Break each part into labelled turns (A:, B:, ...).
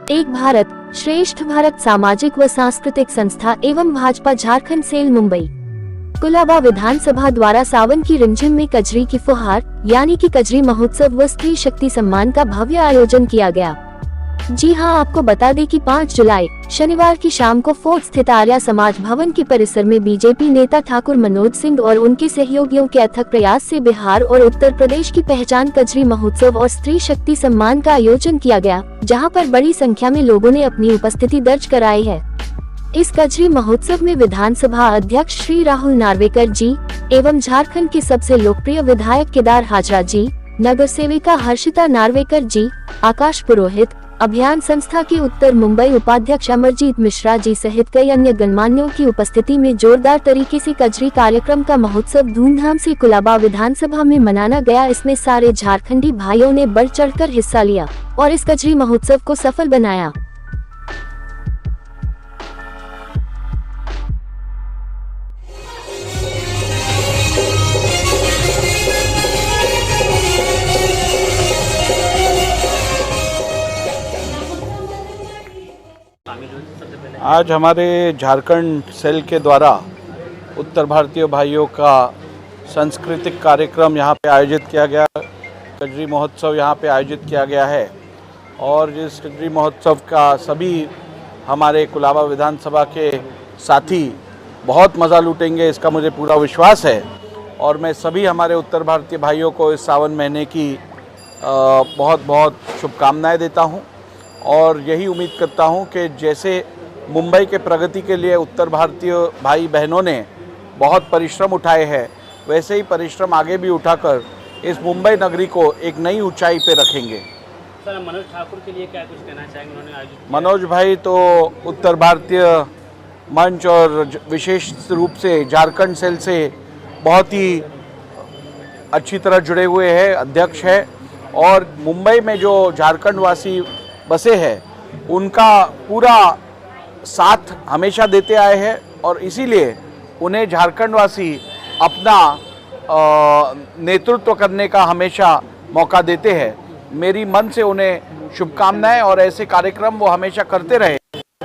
A: एक भारत श्रेष्ठ भारत सामाजिक व सांस्कृतिक संस्था एवं भाजपा झारखंड सेल मुंबई कुलाबा विधानसभा द्वारा सावन की रिमझिम में कजरी की फुहार यानी कि कजरी महोत्सव व स्त्री शक्ति सम्मान का भव्य आयोजन किया गया। जी हां, आपको बता दें कि 5 जुलाई शनिवार की शाम को फोर्ट स्थित आर्या समाज भवन के परिसर में बीजेपी नेता ठाकुर मनोज सिंह और उनके सहयोगियों के अथक प्रयास से बिहार और उत्तर प्रदेश की पहचान कजरी महोत्सव और स्त्री शक्ति सम्मान का आयोजन किया गया, जहां पर बड़ी संख्या में लोगों ने अपनी उपस्थिति दर्ज कराई है। इस कजरी महोत्सव में विधानसभा अध्यक्ष श्री राहुल नार्वेकर जी एवं झारखंड के सबसे लोकप्रिय विधायक केदार हाजरा जी, नगर सेविका हर्षिता नार्वेकर जी, आकाश पुरोहित, अभियान संस्था के उत्तर मुंबई उपाध्यक्ष अमरजीत मिश्रा जी सहित कई अन्य गणमान्यों की उपस्थिति में जोरदार तरीके से कजरी कार्यक्रम का महोत्सव धूमधाम से कुलाबा विधानसभा में मनाया गया। इसमें सारे झारखंडी भाइयों ने बढ़ चढ़कर हिस्सा लिया और इस कजरी महोत्सव को सफल बनाया।
B: आज हमारे झारखंड सेल के द्वारा उत्तर भारतीय भाइयों का सांस्कृतिक कार्यक्रम यहाँ पे आयोजित किया गया। कजरी महोत्सव यहाँ पे आयोजित किया गया है और इस कजरी महोत्सव का सभी हमारे कुलाबा विधानसभा के साथी बहुत मज़ा लूटेंगे, इसका मुझे पूरा विश्वास है। और मैं सभी हमारे उत्तर भारतीय भाइयों को इस सावन महीने की बहुत बहुत शुभकामनाएँ देता हूँ और यही उम्मीद करता हूँ कि जैसे मुंबई के प्रगति के लिए उत्तर भारतीय भाई बहनों ने बहुत परिश्रम उठाए हैं, वैसे ही परिश्रम आगे भी उठाकर इस मुंबई नगरी को एक नई ऊंचाई पे रखेंगे।
C: सर, मनोज ठाकुर के लिए क्या कुछ कहना चाहेंगे? उन्होंने आयोजित
B: मनोज भाई तो उत्तर भारतीय मंच और विशेष रूप से झारखंड सेल से बहुत ही अच्छी तरह जुड़े हुए हैं, अध्यक्ष है और मुंबई में जो झारखंड वासी बसे हैं उनका पूरा साथ हमेशा देते आए हैं और इसीलिए उन्हें झारखंड वासी अपना नेतृत्व करने का हमेशा मौका देते हैं। मेरी मन से उन्हें शुभकामनाएं और ऐसे कार्यक्रम वो हमेशा करते रहे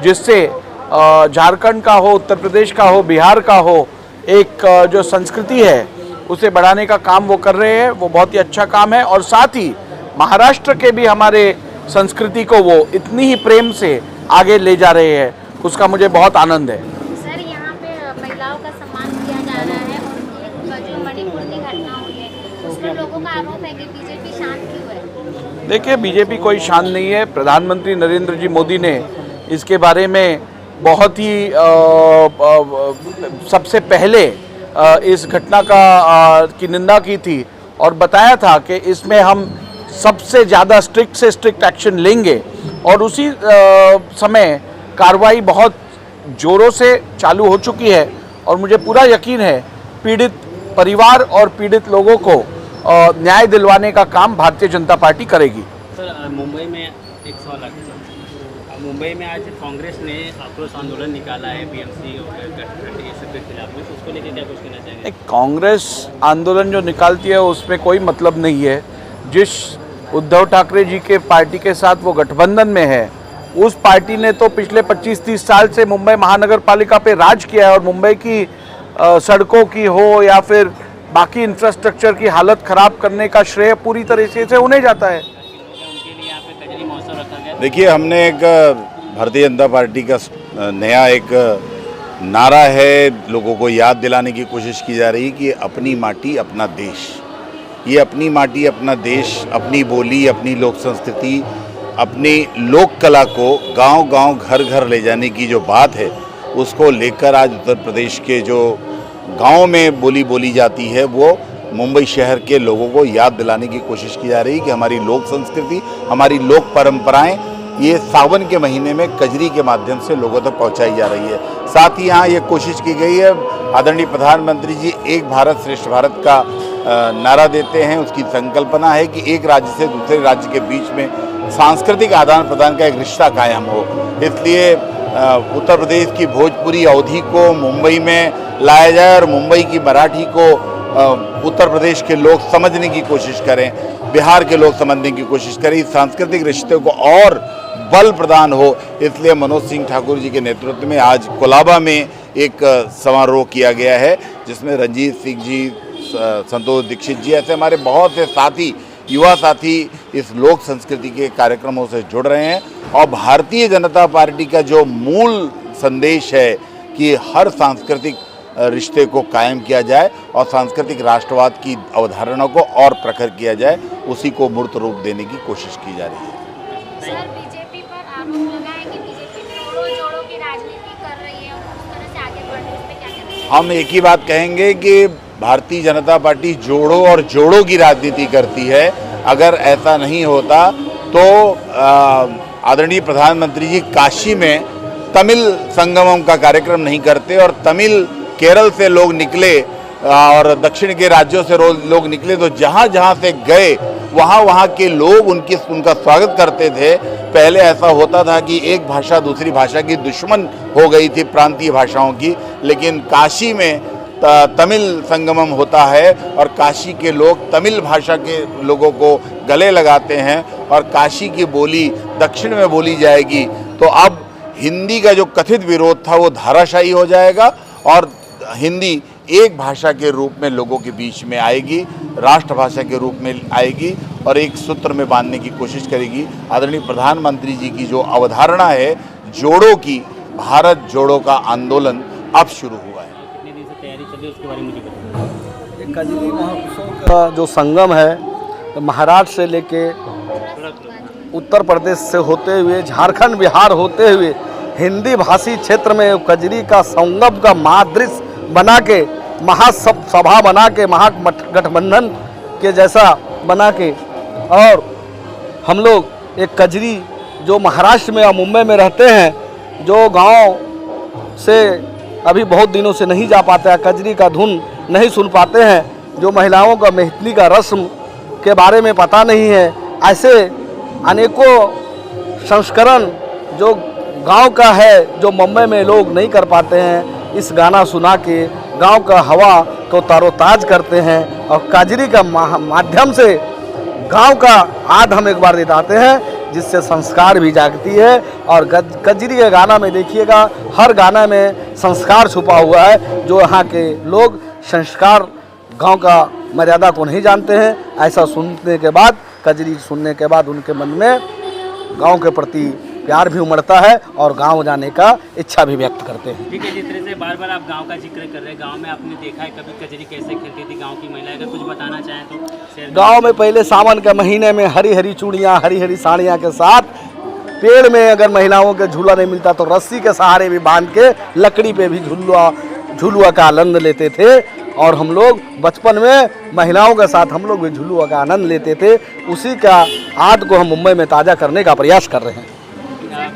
B: जिससे झारखंड का हो, उत्तर प्रदेश का हो, बिहार का हो, एक जो संस्कृति है उसे बढ़ाने का काम वो कर रहे हैं। वो बहुत ही अच्छा काम है और साथ ही महाराष्ट्र के भी हमारे संस्कृति को वो इतनी ही प्रेम से आगे ले जा रहे हैं, उसका मुझे बहुत आनंद है।
D: सर, यहाँ पे महिलाओं का सम्मान किया जा रहा है और एक जो मणिपुर की घटना हुई है उसमें लोगों का आरोप है कि बीजेपी शांत क्यों है?
B: देखिए, बीजेपी कोई शांत नहीं है। प्रधानमंत्री नरेंद्र जी मोदी ने इसके बारे में बहुत ही सबसे पहले इस घटना की निंदा की थी और बताया था कि इसमें हम सबसे ज़्यादा स्ट्रिक्ट से स्ट्रिक्ट एक्शन लेंगे और उसी समय कार्रवाई बहुत ज़ोरों से चालू हो चुकी है और मुझे पूरा यकीन है पीड़ित परिवार और पीड़ित लोगों को न्याय दिलवाने का काम भारतीय जनता पार्टी करेगी।
C: सर मुंबई में एक सवाल मुंबई में आज कांग्रेस ने आक्रोश आंदोलन निकाला है बीएमसी और गठबंधन सबके खिलाफ में, तो उसको लेकर क्या कुछ कहना चाहेंगे?
B: कांग्रेस आंदोलन जो निकालती है उसमें कोई मतलब नहीं है। जिस उद्धव ठाकरे जी के पार्टी के साथ वो गठबंधन में है उस पार्टी ने तो पिछले 25-30 साल से मुंबई महानगर पालिका पे राज किया है और मुंबई की सड़कों की हो या फिर बाकी इंफ्रास्ट्रक्चर की हालत खराब करने का श्रेय पूरी तरीके से उन्हें जाता है।
C: उनके लिए यहाँ पे कजरी महोत्सव रखा गया।
E: देखिए, हमने एक भारतीय जनता पार्टी का नया एक नारा है, लोगों को याद दिलाने की कोशिश की जा रही कि अपनी माटी अपना देश। ये अपनी माटी अपना देश, अपनी बोली, अपनी लोक संस्कृति, अपनी लोक कला को गांव-गांव घर-घर ले जाने की जो बात है उसको लेकर आज उत्तर प्रदेश के जो गांव में बोली जाती है वो मुंबई शहर के लोगों को याद दिलाने की कोशिश की जा रही है कि हमारी लोक संस्कृति, हमारी लोक परंपराएं ये सावन के महीने में कजरी के माध्यम से लोगों तक पहुंचाई जा रही है। साथ ही यहाँ ये कोशिश की गई है, आदरणीय प्रधानमंत्री जी एक भारत श्रेष्ठ भारत का नारा देते हैं। उसकी संकल्पना है कि एक राज्य से दूसरे राज्य के बीच में सांस्कृतिक आदान प्रदान का एक रिश्ता कायम हो। इसलिए उत्तर प्रदेश की भोजपुरी अवधी को मुंबई में लाया जाए और मुंबई की मराठी को उत्तर प्रदेश के लोग समझने की कोशिश करें, बिहार के लोग समझने की कोशिश करें, इस सांस्कृतिक रिश्ते को और बल प्रदान हो। इसलिए मनोज सिंह ठाकुर जी के नेतृत्व में आज कोलाबा में एक समारोह किया गया है जिसमें रंजीत सिंह जी, संतोष दीक्षित जी, ऐसे हमारे बहुत से साथी, युवा साथी इस लोक संस्कृति के कार्यक्रमों से जुड़ रहे हैं। और भारतीय जनता पार्टी का जो मूल संदेश है कि हर सांस्कृतिक रिश्ते को कायम किया जाए और सांस्कृतिक राष्ट्रवाद की अवधारणा को और प्रखर किया जाए, उसी को मूर्त रूप देने की कोशिश की जा रही है।
D: सर, बीजेपी पर आरोप लगा है कि बीजेपी जोड़ों की राजनीति कर रही है, उस तरह से आगे बढ़ रही है, इस पे क्या कहना है? हम
E: एक ही बात कहेंगे कि भारतीय जनता पार्टी जोड़ों और जोड़ों की राजनीति करती है। अगर ऐसा नहीं होता तो आदरणीय प्रधानमंत्री जी काशी में तमिल संगमम का कार्यक्रम नहीं करते और तमिल केरल से लोग निकले और दक्षिण के राज्यों से लोग निकले तो जहाँ जहाँ से गए वहाँ के लोग उनका स्वागत करते थे। पहले ऐसा होता था कि एक भाषा दूसरी भाषा की दुश्मन हो गई थी, प्रांतीय भाषाओं की, लेकिन काशी में तमिल संगमम होता है और काशी के लोग तमिल भाषा के लोगों को गले लगाते हैं और काशी की बोली दक्षिण में बोली जाएगी। तो अब हिंदी का जो कथित विरोध था वो धाराशायी हो जाएगा और हिंदी एक भाषा के रूप में लोगों के बीच में आएगी, राष्ट्रभाषा के रूप में आएगी और एक सूत्र में बांधने की कोशिश करेगी। आदरणीय प्रधानमंत्री जी की जो अवधारणा है जोड़ों की, भारत जोड़ो का आंदोलन अब शुरू हुआ है।
C: कितने दिन से तैयारी चल रही है उसके बारे में मुझे बताइए।
F: कजरी महोत्सव का जो संगम है महाराष्ट्र से लेके उत्तर प्रदेश से होते हुए झारखंड बिहार होते हुए हिंदी भाषी क्षेत्र में कजरी का संगम का महादृश्य बना के महासभा बना के महागठबंधन के जैसा बना के और हम लोग एक कजरी जो महाराष्ट्र में और मुंबई में रहते हैं, जो गांव से अभी बहुत दिनों से नहीं जा पाते हैं, कजरी का धुन नहीं सुन पाते हैं, जो महिलाओं का मेहंदी का रस्म के बारे में पता नहीं है, ऐसे अनेकों संस्करण जो गांव का है जो मुंबई में लोग नहीं कर पाते हैं, इस गाना सुना के गांव का हवा को तारोताज करते हैं और कजरी का माध्यम से गांव का आद हम एक बार दिखाते हैं जिससे संस्कार भी जागती है। और कजरी के गाना में देखिएगा हर गाना में संस्कार छुपा हुआ है, जो यहाँ के लोग संस्कार गांव का मर्यादा को नहीं जानते हैं। ऐसा सुनने के बाद, कजरी सुनने के बाद उनके मन में गांव के प्रति प्यार भी उमड़ता है और गांव जाने का इच्छा भी व्यक्त करते हैं।
C: ठीक है, जिस तरह से बार बार आप गांव का जिक्र कर रहे हैं, गांव में आपने देखा है कभी कजरी कैसे खेलती थी गांव की महिलाएं, अगर कुछ बताना चाहें तो।
F: गांव में पहले सावन के महीने में हरी हरी चूड़ियाँ, हरी हरी साड़ियाँ के साथ पेड़ में अगर महिलाओं के झूला नहीं मिलता तो रस्सी के सहारे भी बांध के लकड़ी पे भी झुलुआ का आनंद लेते थे और हम लोग बचपन में महिलाओं के साथ हम लोग भी झुलुआ का आनंद लेते थे। उसी का याद को हम मुंबई में ताज़ा करने का प्रयास कर रहे हैं।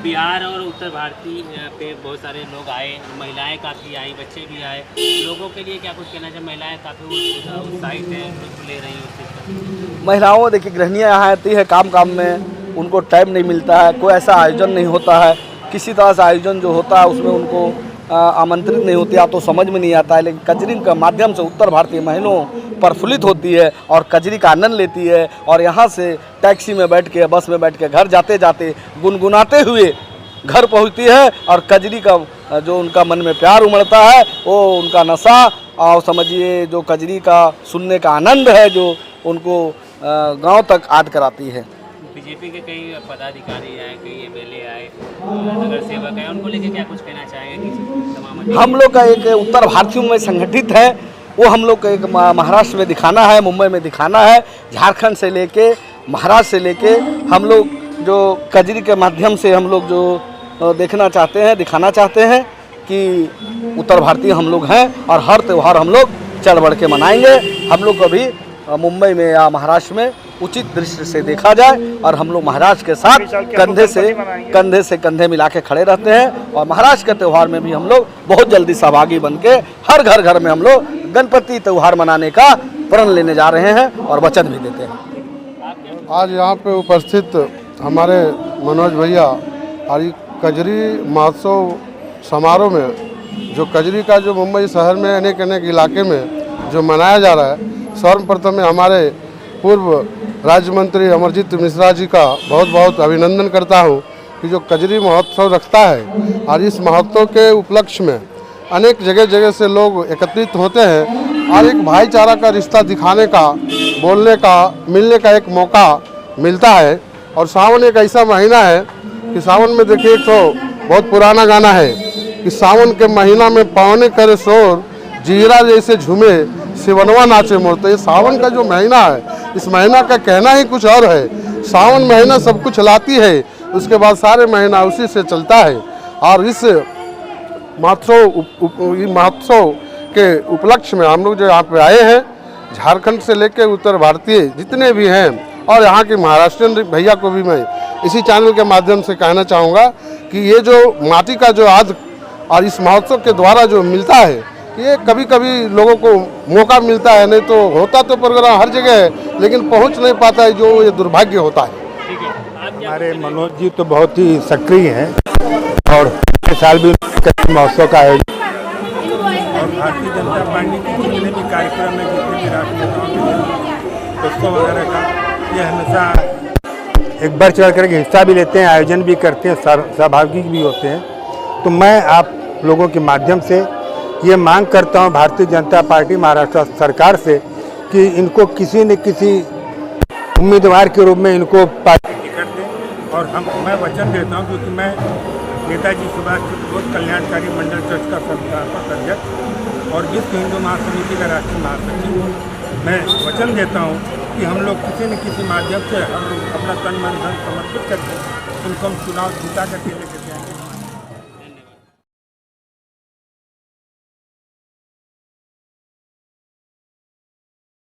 C: बिहार और उत्तर भारतीय पे बहुत सारे लोग आए, महिलाएं काफ़ी आई, बच्चे भी आए। लोगों के लिए क्या कुछ कहना चाहिए? महिलाएं काफ़ी उत्साहित हैं, ले रही हैं।
F: महिलाओं देखिए गृहिणियाँ यहाँ आती है काम काम में, उनको टाइम नहीं मिलता है, कोई ऐसा आयोजन नहीं होता है, किसी तरह से आयोजन जो होता है उसमें उनको आमंत्रित नहीं होती, आप तो समझ में नहीं आता है। लेकिन कजरी के माध्यम से उत्तर भारतीय महिलाओं प्रफुल्लित होती है और कजरी का आनंद लेती है और यहाँ से टैक्सी में बैठ के, बस में बैठ के घर जाते जाते गुनगुनाते हुए घर पहुँचती है और कजरी का जो उनका मन में प्यार उमड़ता है वो उनका नशा और समझिए जो कजरी का सुनने का आनंद है जो उनको गांव तक याद कराती है।
C: बीजेपी के कई पदाधिकारी आए, कई एमएलए आए, नगर सेवक आए, उनको लेके क्या कुछ कहना चाहेंगे?
F: हम लोग का एक उत्तर भारतीयों में संगठित है, वो हम लोग का एक महाराष्ट्र में दिखाना है, मुंबई में दिखाना है, झारखंड से लेके महाराष्ट्र से लेके हम लोग जो कजरी के माध्यम से हम लोग जो देखना चाहते हैं, दिखाना चाहते हैं कि उत्तर भारतीय हम लोग हैं और हर त्यौहार हम लोग चढ़ बढ़ के मनाएंगे। हम लोग कभी मुंबई में या महाराष्ट्र में उचित दृष्टि से देखा जाए और हम लोग महाराष्ट्र के साथ कंधे से कंधे मिला के खड़े रहते हैं और महाराष्ट्र के त्यौहार में भी हम लोग बहुत जल्दी सहभागी बन के हर घर में हम लोग गणपति त्यौहार मनाने का प्रण लेने जा रहे हैं और वचन भी देते हैं।
G: आज यहाँ पे उपस्थित हमारे मनोज भैया और कजरी महोत्सव समारोह में जो कजरी का जो मुंबई शहर में अनेक अनेक इलाके में जो मनाया जा रहा है, सर्वप्रथम में हमारे पूर्व राज्य मंत्री अमरजीत मिश्रा जी का बहुत बहुत अभिनंदन करता हूं कि जो कजरी महोत्सव रखता है और इस महोत्सव के उपलक्ष्य में अनेक जगह जगह से लोग एकत्रित होते हैं और एक भाईचारा का रिश्ता दिखाने का, बोलने का, मिलने का एक मौका मिलता है। और सावन एक ऐसा महीना है कि सावन में देखिए तो बहुत पुराना गाना है कि सावन के महीना में पवने करे शोर, जीरा जैसे झूमे सिवनवा नाचे मोर। तो ये सावन का जो महीना है, इस महीना का कहना ही कुछ और है। सावन महीना सब कुछ लाती है, उसके बाद सारे महीना उसी से चलता है। और इस महोत्सव के उपलक्ष्य में हम लोग जो यहाँ पे आए हैं, झारखंड से लेकर उत्तर भारतीय जितने भी हैं और यहाँ के महाराष्ट्रियन भैया को भी मैं इसी चैनल के माध्यम से कहना चाहूँगा कि ये जो माटी का जो आज और इस महोत्सव के द्वारा जो मिलता है, ये कभी कभी लोगों को मौका मिलता है, नहीं तो होता तो प्रोग्राम हर जगह है लेकिन पहुंच नहीं पाता है, जो ये दुर्भाग्य होता है।
H: हमारे मनोज जी तो बहुत ही सक्रिय हैं और इस साल भी महोत्सव का आयोजन और भारतीय जनता पार्टी के जितने भी कार्यक्रम है, जितने भी राष्ट्रीय उत्सव वगैरह का, ये हमेशा एक बढ़ चढ़ करके हिस्सा भी लेते हैं, आयोजन भी करते हैं, सहभागी भी होते हैं। तो मैं आप लोगों के माध्यम से ये मांग करता हूँ भारतीय जनता पार्टी महाराष्ट्र सरकार से कि इनको किसी न किसी उम्मीदवार के रूप में इनको पार्टी टिकट दें। और मैं वचन देता हूँ क्योंकि मैं नेताजी सुभाष चंद्र बोस कल्याणकारी मंडल ट्रस्ट का संस्थापक अध्यक्ष और विश्व हिंदू महासमिति का राष्ट्रीय महासचिव हूँ। मैं वचन देता हूँ कि हम लोग किसी न किसी माध्यम से हम लोग अपना तन मन धन समर्पित करके उनको हम चुनाव जीता करके लेके